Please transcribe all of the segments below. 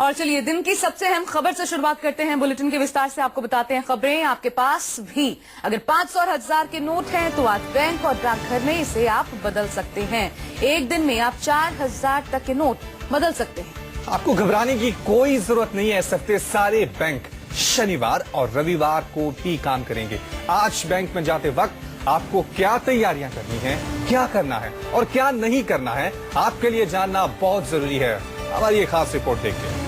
और चलिए दिन की सबसे अहम खबर से शुरुआत करते हैं। बुलेटिन के विस्तार से आपको बताते हैं खबरें आपके पास भी। अगर 500 और 1000 के नोट हैं तो आज बैंक और डाकघर में इसे आप बदल सकते हैं। एक दिन में आप 4000 तक के नोट बदल सकते हैं। आपको घबराने की कोई जरूरत नहीं है। इस हफ्ते सारे बैंक शनिवार और रविवार को भी काम करेंगे। आज बैंक में जाते वक्त आपको क्या तैयारियां करनी है, क्या करना है और क्या नहीं करना है, आपके लिए जानना बहुत जरूरी है। हमारी ये खास रिपोर्ट देखते हैं।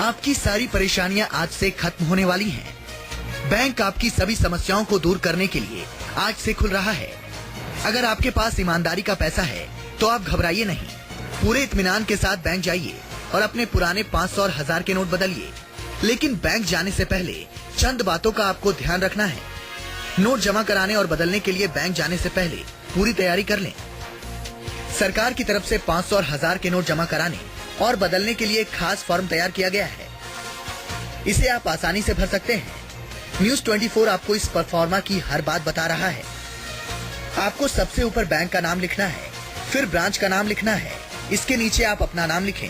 आपकी सारी परेशानियां आज से खत्म होने वाली हैं। बैंक आपकी सभी समस्याओं को दूर करने के लिए आज से खुल रहा है। अगर आपके पास ईमानदारी का पैसा है तो आप घबराइए नहीं। पूरे इत्मीनान के साथ बैंक जाइए और अपने पुराने 500 और 1000 के नोट बदलिए। लेकिन बैंक जाने से पहले चंद बातों का आपको ध्यान रखना है। नोट जमा कराने और बदलने के लिए बैंक जाने से पहले पूरी तैयारी कर लें। सरकार की तरफ से 500 और 1000 के नोट जमा कराने और बदलने के लिए एक खास फॉर्म तैयार किया गया है। इसे आप आसानी से भर सकते हैं। न्यूज 24 आपको इस परफॉर्मा की हर बात बता रहा है। आपको सबसे ऊपर बैंक का नाम लिखना है, फिर ब्रांच का नाम लिखना है। इसके नीचे आप अपना नाम लिखें।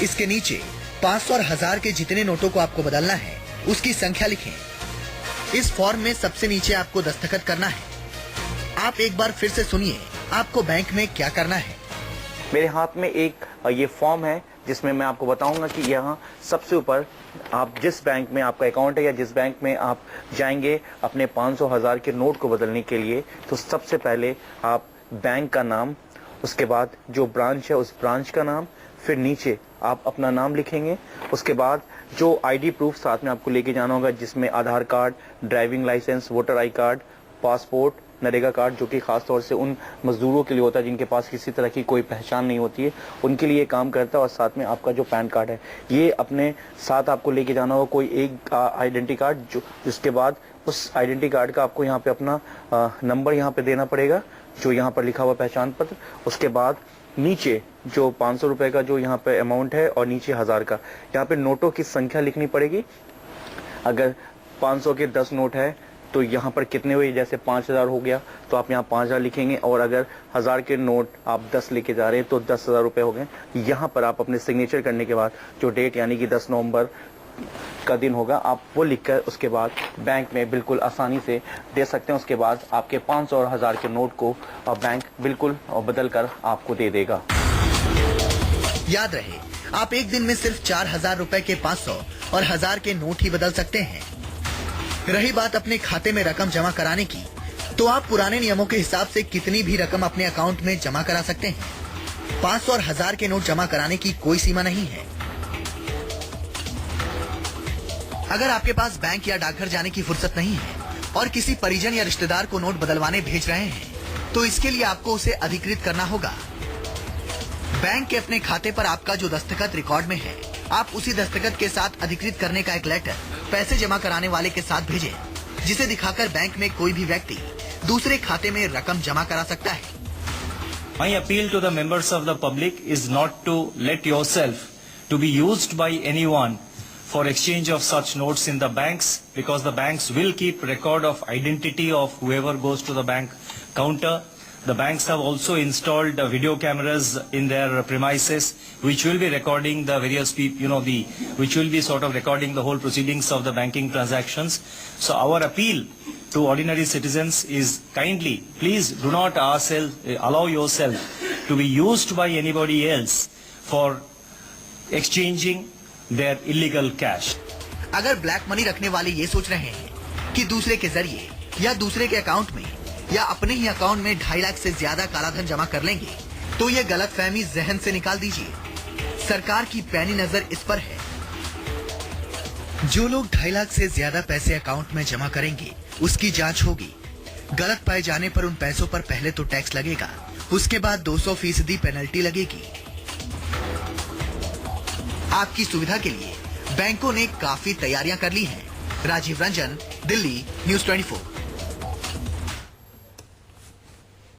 इसके नीचे 500 और 1000 के जितने नोटों को आपको बदलना है उसकी संख्या लिखें। इस फॉर्म में सबसे नीचे आपको दस्तखत करना है। आप एक बार फिर से सुनिए आपको बैंक में क्या करना है। मेरे हाथ में एक ये फॉर्म है जिसमें मैं आपको बताऊंगा कि यहाँ सबसे ऊपर आप जिस बैंक में आपका अकाउंट है या जिस बैंक में आप जाएंगे अपने 500 1000 के नोट को बदलने के लिए, तो सबसे पहले आप बैंक का नाम, उसके बाद जो ब्रांच है उस ब्रांच का नाम, फिर नीचे आप अपना नाम लिखेंगे। उसके बाद जो आईडी प्रूफ साथ में आपको लेके जाना होगा जिसमें Aadhaar card, driving licence, voter I card, passport, NREGA card, जो कि खास तौर से उन मजदूरों के लिए होता है जिनके पास किसी तरह की कोई पहचान नहीं होती है, उनके लिए काम करता है। और साथ में आपका जो पैन कार्ड है ये अपने साथ आपको लेके जाना होगा, कोई एक आइडेंटिटी कार्ड, जो जिसके बाद उस आइडेंटिटी कार्ड का आपको यहाँ पे अपना नंबर यहाँ पे देना पड़ेगा जो यहाँ पर लिखा हुआ पहचान पत्र। उसके बाद नीचे जो 500 रुपए का जो यहाँ पे अमाउंट है और नीचे 1000 का, यहाँ पे नोटों की संख्या लिखनी पड़ेगी। अगर 500 के 10 नोट है तो यहाँ पर कितने हुए, जैसे 5000 हो गया तो आप यहाँ 5000 लिखेंगे। और अगर 1000 के नोट आप 10 लेके जा रहे हैं तो 10,000 रुपए हो गए। यहाँ पर आप अपने सिग्नेचर करने के बाद जो डेट यानी कि 10 नवंबर का दिन होगा आप वो लिखकर उसके बाद बैंक में बिल्कुल आसानी से दे सकते हैं। उसके बाद आपके 500 और 1000 के नोट को बैंक बिल्कुल बदल कर आपको दे देगा। याद रहे, आप एक दिन में सिर्फ 4000 रुपए के 500 और 1000 के नोट ही बदल सकते हैं। रही बात अपने खाते में रकम जमा कराने की, तो आप पुराने नियमों के हिसाब से कितनी भी रकम अपने अकाउंट में जमा करा सकते हैं। 500 और 1000 के नोट जमा कराने की कोई सीमा नहीं है। अगर आपके पास बैंक या डाकघर जाने की फुर्सत नहीं है और किसी परिजन या रिश्तेदार को नोट बदलवाने भेज रहे हैं तो इसके लिए आपको उसे अधिकृत करना होगा। बैंक के अपने खाते पर आपका जो दस्तखत रिकॉर्ड में है, आप उसी दस्तखत के साथ अधिकृत करने का एक लेटर पैसे जमा कराने वाले के साथ भेजें, जिसे दिखाकर बैंक में कोई भी व्यक्ति दूसरे खाते में रकम जमा करा सकता है। My appeal to the members of the public is not to let yourself to be used by anyone for exchange of such notes in the banks, because the banks will keep record of identity of whoever goes to the bank counter. The banks have also installed video cameras in their premises, which will be recording the various people, which will be sort of recording the whole proceedings of the banking transactions. So our appeal to ordinary citizens is kindly, please do not allow yourself to be used by anybody else for exchanging their illegal cash. अगर black money रखने वाले ये सोच रहे हैं कि दूसरे के जरिए या दूसरे के अकाउंट में या अपने ही अकाउंट में 2.5 लाख से ज्यादा कालाधन जमा कर लेंगे, तो ये गलतफहमी जहन से निकाल दीजिए। सरकार की पैनी नजर इस पर है। जो लोग 2.5 लाख से ज्यादा पैसे अकाउंट में जमा करेंगे उसकी जांच होगी। गलत पाए जाने पर उन पैसों पर पहले तो टैक्स लगेगा, उसके बाद 200% पेनल्टी लगेगी। आपकी सुविधा के लिए बैंकों ने काफी तैयारियां कर ली हैं। राजीव रंजन, दिल्ली, न्यूज 24।